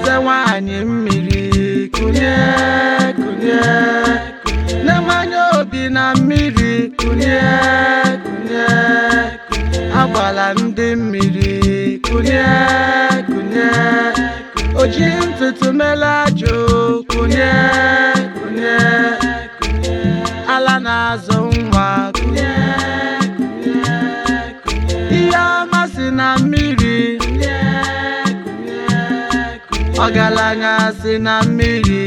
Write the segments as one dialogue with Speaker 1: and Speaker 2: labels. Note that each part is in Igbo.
Speaker 1: eze nwanyị mmiri kunye kunye na-amanye obi na mmiri kunye kunye agbala ndị mmiri kunye kunye oji ntutu mela ajụ kunye kunye ala na-azụ nwa kunye ihe ọma si na mmiri ọgaranya si na mmiri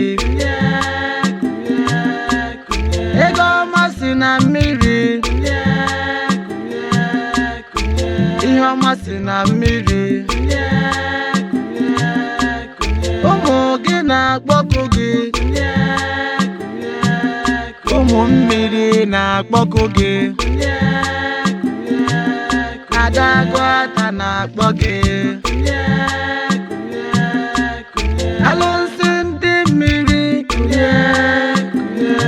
Speaker 1: ego ọma si na mmiri ihe ọma si na mmiri ụmụ gị na-akpọku gị ụmụ mmiri na-akpọku gị Adagwata na-akpọ gị alụsị ndị mmiri kunye kunye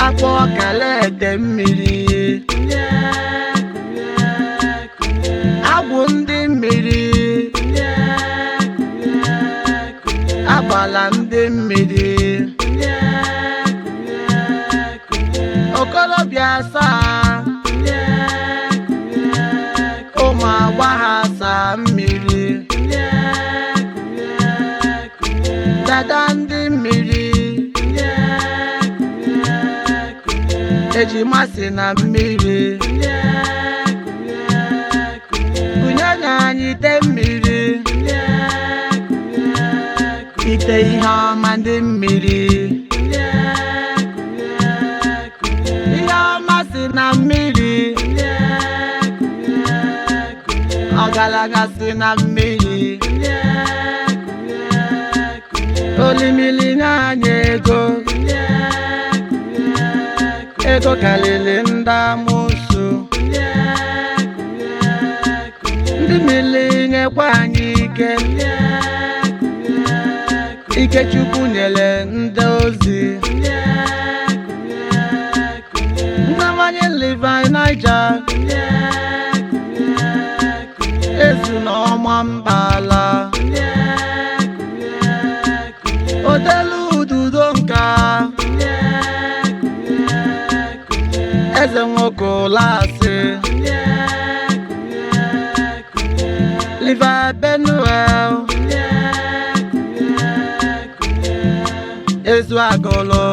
Speaker 1: akpọ kalete mmiri agwụ ndị mmiri agbala ndị mmiri okorobịa asaa ụmụ agbọghọ asaa mmiri dada ndị mmiri ejima si na mmiri kunye na anyị ite mmiri ite ihe ọma ndị mmiri ihe ọma si na mmiri ọgaranya si na mmiri olimili na-anya ego ego karịrị ndị amụsụ ndị mmiri nyekwa anyị ike ike Chukwu nyere ndị ozi nnawanye Levi Niger ezu n'ọma mbala odelu ududo nka eze nwoke ụlasị Levi Benuel ezu agụlụ